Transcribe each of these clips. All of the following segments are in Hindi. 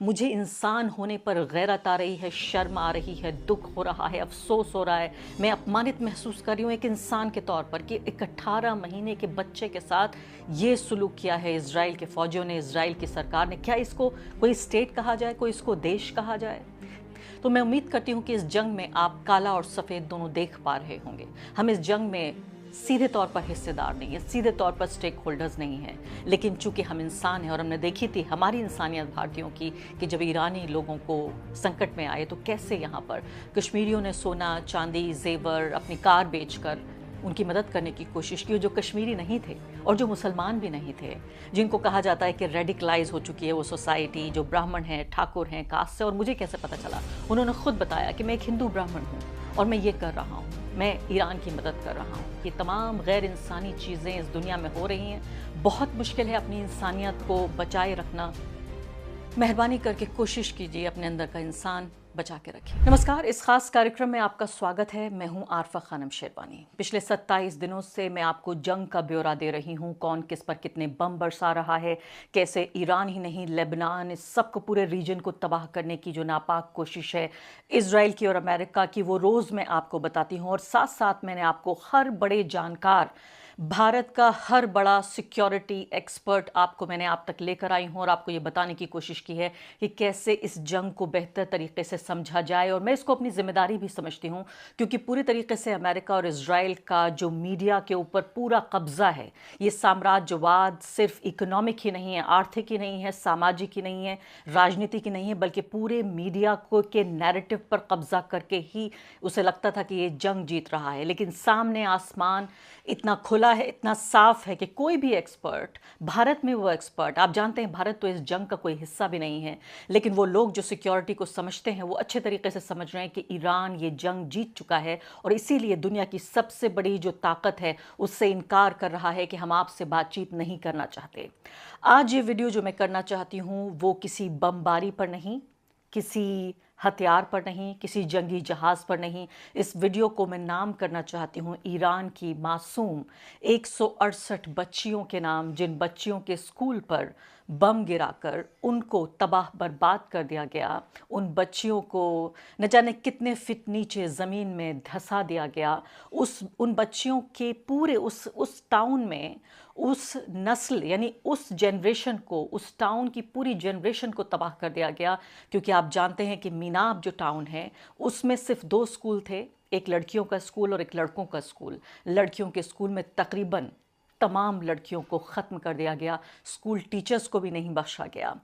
मुझे इंसान होने पर गैरत आ रही है, शर्म आ रही है, दुख हो रहा है, अफसोस हो रहा है। मैं अपमानित महसूस कर रही हूँ एक इंसान के तौर पर कि एक 18 महीने के बच्चे के साथ ये सुलूक किया है इजराइल के फौजियों ने, इजराइल की सरकार ने। क्या इसको कोई स्टेट कहा जाए, कोई इसको देश कहा जाए? तो मैं उम्मीद करती हूँ कि इस जंग में आप काला और सफ़ेद दोनों देख पा रहे होंगे। हम इस जंग में सीधे तौर पर हिस्सेदार नहीं है, सीधे तौर पर स्टेक होल्डर्स नहीं हैं, लेकिन चूंकि हम इंसान हैं और हमने देखी थी हमारी इंसानियत भारतीयों की कि जब ईरानी लोगों को संकट में आए तो कैसे यहाँ पर कश्मीरियों ने सोना, चांदी, जेवर, अपनी कार बेचकर उनकी मदद करने की कोशिश की, जो कश्मीरी नहीं थे और जो मुसलमान भी नहीं थे, जिनको कहा जाता है कि रेडिकलाइज हो चुकी है वो सोसाइटी, जो ब्राह्मण हैं, ठाकुर हैं, कास्ट से। और मुझे कैसे पता चला? उन्होंने खुद बताया कि मैं एक हिंदू ब्राह्मण हूँ और मैं ये कर रहा हूँ, मैं ईरान की मदद कर रहा हूँ। ये तमाम गैर इंसानी चीज़ें इस दुनिया में हो रही हैं। बहुत मुश्किल है अपनी इंसानियत को बचाए रखना। मेहरबानी करके कोशिश कीजिए अपने अंदर का इंसान बचा के रखिए। नमस्कार, इस खास कार्यक्रम में आपका स्वागत है। मैं हूं आरफा खानम शेरवानी। पिछले 27 दिनों से मैं आपको जंग का ब्यौरा दे रही हूं, कौन किस पर कितने बम बरसा रहा है, कैसे ईरान ही नहीं लेबनान, इस सबको, पूरे रीजन को तबाह करने की जो नापाक कोशिश है इजराइल की और अमेरिका की, वो रोज़ मैं आपको बताती हूँ। और साथ साथ मैंने आपको हर बड़े जानकार, भारत का हर बड़ा सिक्योरिटी एक्सपर्ट आपको मैंने आप तक लेकर आई हूँ और आपको ये बताने की कोशिश की है कि कैसे इस जंग को बेहतर तरीके से समझा जाए। और मैं इसको अपनी जिम्मेदारी भी समझती हूँ, क्योंकि पूरी तरीके से अमेरिका और इजराइल का जो मीडिया के ऊपर पूरा कब्जा है, ये साम्राज्यवाद सिर्फ इकोनॉमिक ही नहीं है, आर्थिक ही नहीं है, सामाजिक ही नहीं है, राजनीति की नहीं है, बल्कि पूरे मीडिया को के नैरेटिव पर कब्जा करके ही उसे लगता था कि ये जंग जीत रहा है। लेकिन सामने आसमान इतना खुला है, इतना साफ है कि कोई भी एक्सपर्ट, भारत में वो एक्सपर्ट, आप जानते हैं भारत तो इस जंग का कोई हिस्सा भी नहीं है, लेकिन वो लोग जो सिक्योरिटी को समझते हैं वो अच्छे तरीके से समझ रहे हैं कि ईरान ये जंग जीत चुका है और इसीलिए दुनिया की सबसे बड़ी जो ताकत है उससे इनकार कर रहा है कि हम आपसे बातचीत नहीं करना चाहते। आज ये वीडियो जो मैं करना चाहती हूँ वो किसी बमबारी पर नहीं, किसी हथियार पर नहीं, किसी जंगी जहाज़ पर नहीं। इस वीडियो को मैं नाम करना चाहती हूँ ईरान की मासूम 168 बच्चियों के नाम, जिन बच्चियों के स्कूल पर बम गिराकर उनको तबाह बर्बाद कर दिया गया। उन बच्चियों को न जाने कितने फिट नीचे ज़मीन में धंसा दिया गया। उन बच्चियों के पूरे उस टाउन में उस नस्ल यानी उस जनरेशन को, उस टाउन की पूरी जनरेशन को तबाह कर दिया गया। क्योंकि आप जानते हैं कि मीनाब जो टाउन है उसमें सिर्फ 2 स्कूल थे, एक लड़कियों का स्कूल और एक लड़कों का स्कूल। लड़कियों के स्कूल में तकरीबन तमाम लड़कियों को ख़त्म कर दिया गया, स्कूल टीचर्स को भी नहीं बख्शा गया।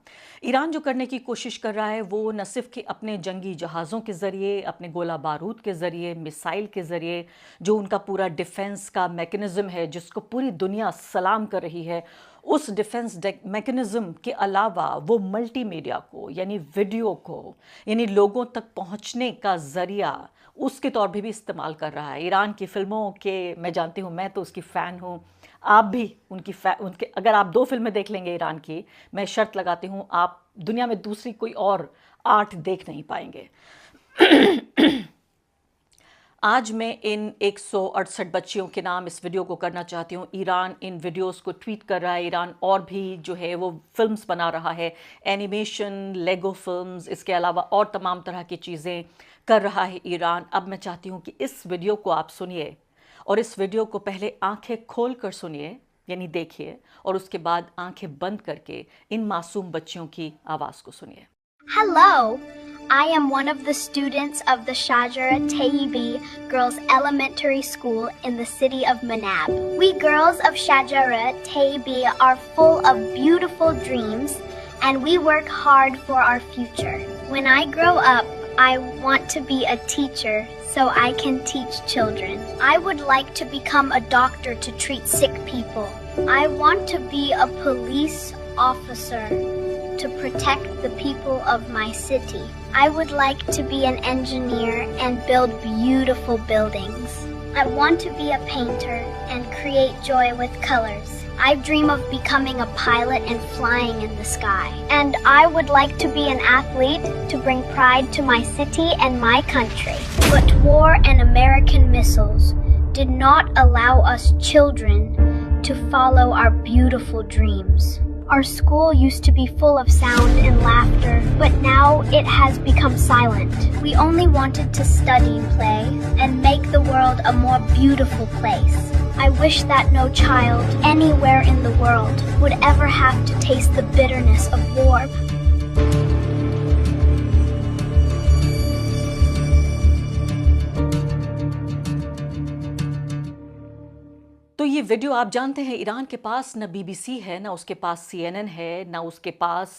ईरान जो करने की कोशिश कर रहा है वो न सिर्फ कि अपने जंगी जहाज़ों के ज़रिए, अपने गोला बारूद के ज़रिए, मिसाइल के ज़रिए, जो उनका पूरा डिफेंस का मैकेनिज़्म है जिसको पूरी दुनिया सलाम कर रही है, उस डिफेंस मैकेनिज़्म के अलावा वो मल्टीमीडिया को यानी वीडियो को, यानी लोगों तक पहुंचने का ज़रिया उसके तौर पर भी इस्तेमाल कर रहा है। ईरान की फ़िल्मों के, मैं जानती हूँ, मैं तो उसकी फ़ैन हूँ, आप भी उनके अगर आप 2 फिल्में देख लेंगे ईरान की, मैं शर्त लगाती हूँ आप दुनिया में दूसरी कोई और आर्ट देख नहीं पाएंगे। आज मैं इन 168 बच्चियों के नाम इस वीडियो को करना चाहती हूँ। ईरान इन वीडियोस को ट्वीट कर रहा है, ईरान और भी जो है वो फिल्म्स बना रहा है, एनिमेशन, लेगो फिल्म्स, इसके अलावा और तमाम तरह की चीज़ें कर रहा है ईरान। अब मैं चाहती हूँ कि इस वीडियो को आप सुनिए और इस वीडियो को पहले आंखें खोल कर सुनिए, यानी देखिए, और उसके बाद आंखें बंद करके इन मासूम बच्चियों की आवाज़ को सुनिए। Hello, I am one of the students of the Shajara Tayyibi Girls Elementary School in the city of Manab. We girls of Shajara Tayyibi are full of beautiful dreams and we work hard for our future. When I grow up, I want to be a teacher so I can teach children. I would like to become a doctor to treat sick people. I want to be a police officer to protect the people of my city. I would like to be an engineer and build beautiful buildings. I want to be a painter and create joy with colors. I dream of becoming a pilot and flying in the sky. And I would like to be an athlete to bring pride to my city and my country. But war and American missiles did not allow us children to follow our beautiful dreams. Our school used to be full of sound and laughter, but now it has become silent. We only wanted to study, play, and make the world a more beautiful place. I wish that no child anywhere in the world would ever have to taste the bitterness of war. तो ये वीडियो आप जानते हैं, ईरान के पास ना बीबीसी है, ना उसके पास CNN है, ना उसके पास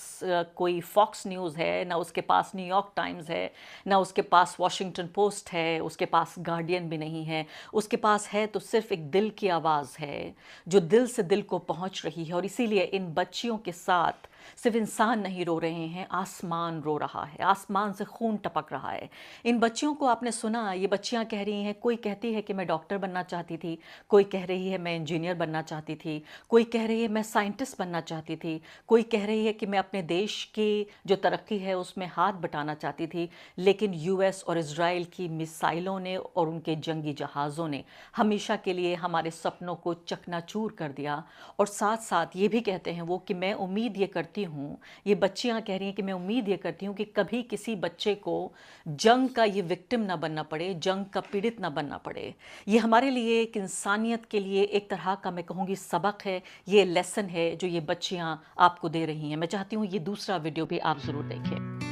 कोई फॉक्स न्यूज़ है, ना उसके पास न्यूयॉर्क टाइम्स है, ना उसके पास वॉशिंगटन पोस्ट है, उसके पास गार्डियन भी नहीं है। उसके पास है तो सिर्फ एक दिल की आवाज़ है जो दिल से दिल को पहुंच रही है। और इसीलिए इन बच्चियों के साथ सिर्फ इंसान नहीं रो रहे हैं, आसमान रो रहा है, आसमान से खून टपक रहा है। इन बच्चियों को आपने सुना, ये बच्चियां कह रही हैं, कोई कहती है कि मैं डॉक्टर बनना चाहती थी, कोई कह रही है मैं इंजीनियर बनना चाहती थी, कोई कह रही है मैं साइंटिस्ट बनना चाहती थी, कोई कह रही है कि मैं अपने देश की जो तरक्की है उसमें हाथ बटाना चाहती थी। लेकिन US और इजराइल की मिसाइलों ने और उनके जंगी जहाज़ों ने हमेशा के लिए हमारे सपनों को चकनाचूर कर दिया। और साथ साथ ये भी कहते हैं वो कि मैं उम्मीद ये करती हूँ, ये बच्चियाँ कह रही हैं कि मैं उम्मीद ये करती हूँ कि कभी किसी बच्चे को जंग का ये विक्टिम ना बनना पड़े, जंग का पीड़ित ना बनना पड़े। ये हमारे लिए एक इंसानियत के लिए एक तरह का, मैं कहूँगी, सबक है, ये लेसन है जो ये बच्चियाँ आपको दे रही हैं। मैं चाहती हूँ ये दूसरा वीडियो भी आप ज़रूर देखें।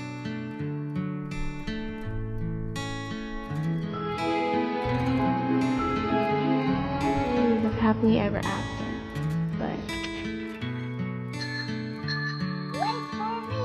Happily ever after, but Wait for me!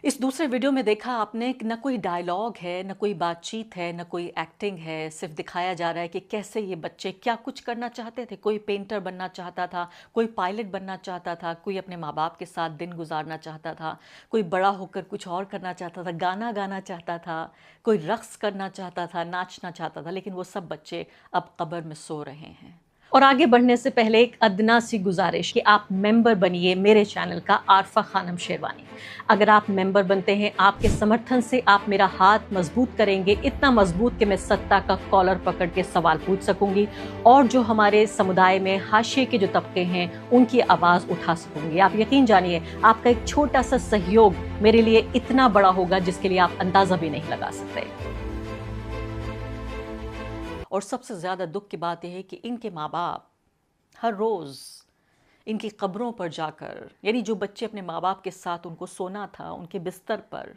इस दूसरे वीडियो में देखा आपने कि न कोई डायलॉग है, न कोई बातचीत है, न कोई एक्टिंग है, सिर्फ दिखाया जा रहा है कि कैसे ये बच्चे क्या कुछ करना चाहते थे। कोई पेंटर बनना चाहता था, कोई पायलट बनना चाहता था, कोई अपने माँ बाप के साथ दिन गुजारना चाहता था, कोई बड़ा होकर कुछ और करना चाहता था, गाना गाना चाहता था, कोई रक्स करना चाहता था, नाचना चाहता था। लेकिन वो सब बच्चे अब कब्र में सो रहे हैं। और आगे बढ़ने से पहले एक अदना सी गुजारिश कि आप मेंबर बनिए मेरे चैनल का, आरफा खानम शेरवानी। अगर आप मेंबर बनते हैं, आपके समर्थन से आप मेरा हाथ मजबूत करेंगे, इतना मजबूत कि मैं सत्ता का कॉलर पकड़ के सवाल पूछ सकूंगी और जो हमारे समुदाय में हाशिए के जो तबके हैं उनकी आवाज़ उठा सकूंगी। आप यकीन जानिए, आपका एक छोटा सा सहयोग मेरे लिए इतना बड़ा होगा जिसके लिए आप अंदाज़ा भी नहीं लगा सकते। और सबसे ज़्यादा दुख की बात यह है कि इनके माँ बाप हर रोज़ इनकी कब्रों पर जाकर, यानी जो बच्चे अपने माँ बाप के साथ उनको सोना था उनके बिस्तर पर,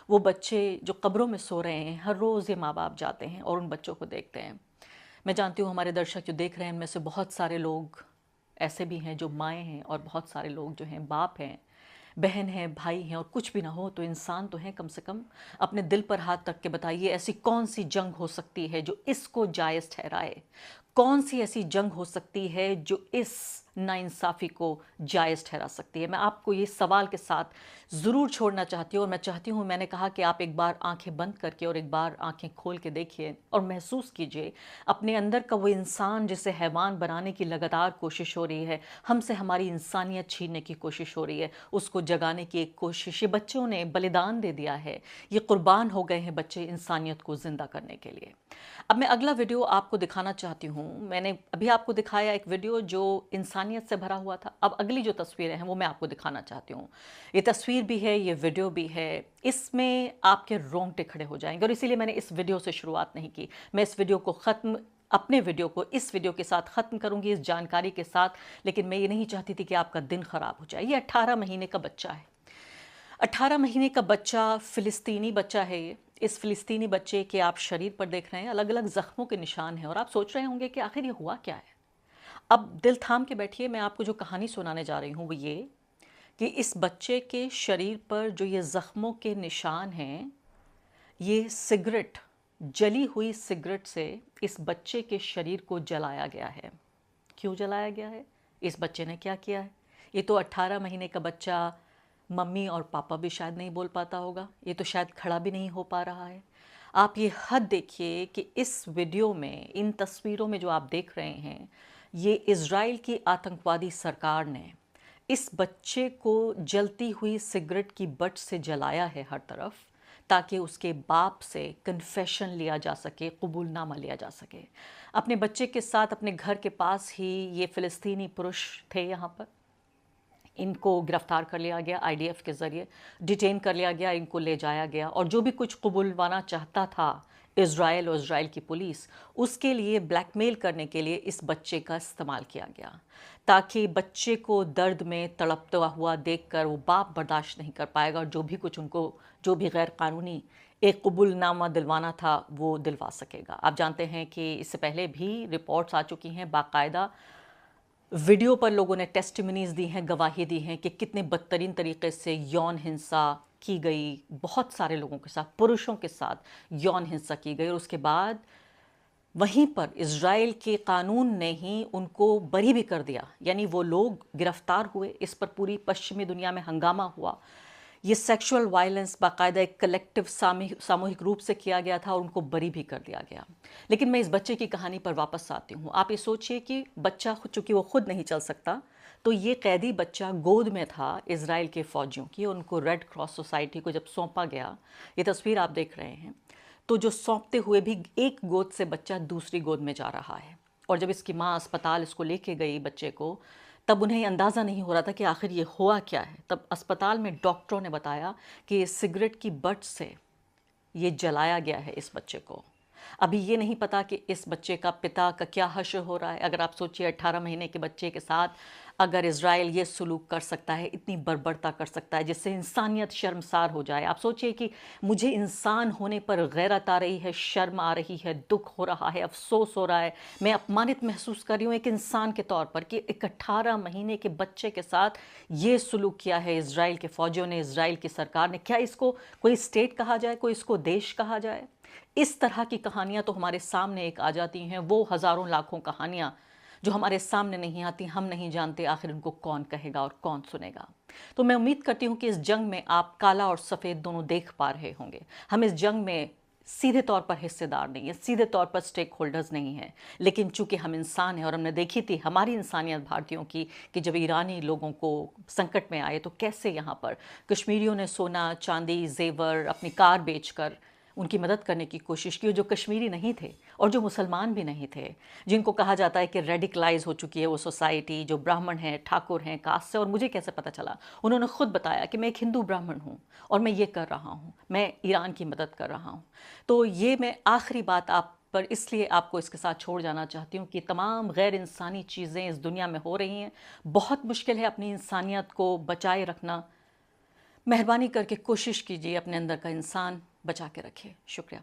वो बच्चे जो कब्रों में सो रहे हैं, हर रोज़ ये माँ बाप जाते हैं और उन बच्चों को देखते हैं। मैं जानती हूँ हमारे दर्शक जो देख रहे हैं उनमें से बहुत सारे लोग ऐसे भी हैं जो माएँ हैं और बहुत सारे लोग जो हैं बाप हैं, बहन हैं, भाई हैं। और कुछ भी ना हो तो इंसान तो हैं, कम से कम अपने दिल पर हाथ रख के बताइए ऐसी कौन सी जंग हो सकती है जो इसको जायज़ ठहराए? कौन सी ऐसी जंग हो सकती है जो इस नाइंसाफ़ी को जायज़ ठहरा सकती है? मैं आपको ये सवाल के साथ ज़रूर छोड़ना चाहती हूँ और मैं चाहती हूँ, मैंने कहा कि आप एक बार आंखें बंद करके और एक बार आंखें खोल के देखिए और महसूस कीजिए अपने अंदर का वो इंसान जिसे हैवान बनाने की लगातार कोशिश हो रही है, हमसे हमारी इंसानियत छीनने की कोशिश हो रही है, उसको जगाने की एक कोशिश। ये बच्चों ने बलिदान दे दिया है, ये कुर्बान हो गए हैं बच्चे इंसानियत को ज़िंदा करने के लिए। अब मैं अगला वीडियो आपको दिखाना चाहती हूँ। मैंने अभी आपको दिखाया एक वीडियो जो इंसान इंसानियत से भरा हुआ था। अब अगली जो तस्वीरें हैं वो मैं आपको दिखाना चाहती हूँ। ये तस्वीर भी है, ये वीडियो भी है, इसमें आपके रोंगटे खड़े हो जाएंगे। और इसीलिए मैंने इस वीडियो से शुरुआत नहीं की। मैं इस वीडियो को अपने वीडियो को इस वीडियो के साथ ख़त्म करूंगी, इस जानकारी के साथ, लेकिन मैं ये नहीं चाहती थी कि आपका दिन ख़राब हो जाए। ये 18 महीने का बच्चा है। 18 महीने का बच्चा, फ़िलिस्तीनी बच्चा है ये। इस फ़िलिस्तीनी बच्चे के आप शरीर पर देख रहे हैं अलग अलग ज़ख्मों के निशान हैं, और आप सोच रहे होंगे कि आखिर ये हुआ क्या है। अब दिल थाम के बैठिए, मैं आपको जो कहानी सुनाने जा रही हूँ वो ये कि इस बच्चे के शरीर पर जो ये ज़ख्मों के निशान हैं, ये सिगरेट, जली हुई सिगरेट से इस बच्चे के शरीर को जलाया गया है। क्यों जलाया गया है? इस बच्चे ने क्या किया है? ये तो 18 महीने का बच्चा, मम्मी और पापा भी शायद नहीं बोल पाता होगा, ये तो शायद खड़ा भी नहीं हो पा रहा है। आप ये हद देखिए कि इस वीडियो में, इन तस्वीरों में जो आप देख रहे हैं, ये इज़राइल की आतंकवादी सरकार ने इस बच्चे को जलती हुई सिगरेट की बट से जलाया है हर तरफ, ताकि उसके बाप से कन्फेशन लिया जा सके, कबूलनामा लिया जा सके। अपने बच्चे के साथ अपने घर के पास ही ये फ़िलिस्तीनी पुरुष थे यहाँ पर। इनको गिरफ्तार कर लिया गया, आईडीएफ के ज़रिए डिटेन कर लिया गया, इनको ले जाया गया, और जो भी कुछ कबूलवाना चाहता था इज़राइल और इज़राइल की पुलिस, उसके लिए ब्लैकमेल करने के लिए इस बच्चे का इस्तेमाल किया गया, ताकि बच्चे को दर्द में तड़पता हुआ देखकर वो बाप बर्दाश्त नहीं कर पाएगा, और जो भी कुछ उनको, जो भी गैर कानूनी एक कबूलनामा दिलवाना था वो दिलवा सकेगा। आप जानते हैं कि इससे पहले भी रिपोर्ट्स आ चुकी हैं, बाकायदा वीडियो पर लोगों ने टेस्टिमनीज़ दी हैं, गवाही दी हैं कि कितने बदतरीन तरीके से यौन हिंसा की गई, बहुत सारे लोगों के साथ, पुरुषों के साथ यौन हिंसा की गई, और उसके बाद वहीं पर इज़राइल के कानून ने ही उनको बरी भी कर दिया। यानी वो लोग गिरफ्तार हुए, इस पर पूरी पश्चिमी दुनिया में हंगामा हुआ। ये सेक्सुअल वायलेंस बाकायदा एक कलेक्टिव सामूहिक रूप से किया गया था, और उनको बरी भी कर दिया गया। लेकिन मैं इस बच्चे की कहानी पर वापस आती हूँ। आप ये सोचिए कि बच्चा चूँकि वो खुद नहीं चल सकता, तो ये कैदी बच्चा गोद में था इज़राइल के फ़ौजियों की, उनको रेड क्रॉस सोसाइटी को जब सौंपा गया, ये तस्वीर आप देख रहे हैं, तो जो सौंपते हुए भी एक गोद से बच्चा दूसरी गोद में जा रहा है। और जब इसकी माँ अस्पताल इसको लेके गई बच्चे को, तब उन्हें अंदाज़ा नहीं हो रहा था कि आखिर ये हुआ क्या है। तब अस्पताल में डॉक्टरों ने बताया कि ये सिगरेट की बट से ये जलाया गया है इस बच्चे को। अभी ये नहीं पता कि इस बच्चे का पिता का क्या हश्र हो रहा है। अगर आप सोचिए 18 महीने के बच्चे के साथ अगर इज़राइल ये सलूक कर सकता है, इतनी बर्बरता कर सकता है जिससे इंसानियत शर्मसार हो जाए। आप सोचिए कि मुझे इंसान होने पर गैरत आ रही है, शर्म आ रही है, दुख हो रहा है, अफसोस हो रहा है, मैं अपमानित महसूस कर रही हूँ एक इंसान के तौर पर कि एक 18 महीने के बच्चे के साथ ये सलूक किया है इज़राइल के फ़ौजियों ने, इज़राइल की सरकार ने। क्या इसको कोई स्टेट कहा जाए, कोई इसको देश कहा जाए? इस तरह की कहानियाँ तो हमारे सामने एक आ जाती हैं, वो हज़ारों लाखों कहानियाँ जो हमारे सामने नहीं आती, हम नहीं जानते आखिर उनको कौन कहेगा और कौन सुनेगा। तो मैं उम्मीद करती हूँ कि इस जंग में आप काला और सफ़ेद दोनों देख पा रहे होंगे। हम इस जंग में सीधे तौर पर हिस्सेदार नहीं है, सीधे तौर पर स्टेक होल्डर्स नहीं हैं, लेकिन चूंकि हम इंसान हैं और हमने देखी थी हमारी इंसानियत भारतीयों की कि जब ईरानी लोगों को संकट में आए तो कैसे यहाँ पर कश्मीरियों ने सोना, चांदी, जेवर, अपनी कार बेचकर उनकी मदद करने की कोशिश की, जो कश्मीरी नहीं थे और जो मुसलमान भी नहीं थे, जिनको कहा जाता है कि रेडिकलाइज हो चुकी है वो सोसाइटी, जो ब्राह्मण हैं, ठाकुर हैं, कास्ट से। और मुझे कैसे पता चला? उन्होंने खुद बताया कि मैं एक हिंदू ब्राह्मण हूँ और मैं ये कर रहा हूँ, मैं ईरान की मदद कर रहा हूँ। तो ये मैं आखिरी बात आप पर इसलिए आपको इसके साथ छोड़ जाना चाहती हूँ कि तमाम गैर इंसानी चीज़ें इस दुनिया में हो रही हैं। बहुत मुश्किल है अपनी इंसानियत को बचाए रखना। मेहरबानी करके कोशिश कीजिए अपने अंदर का इंसान बचा के रखिए। शुक्रिया।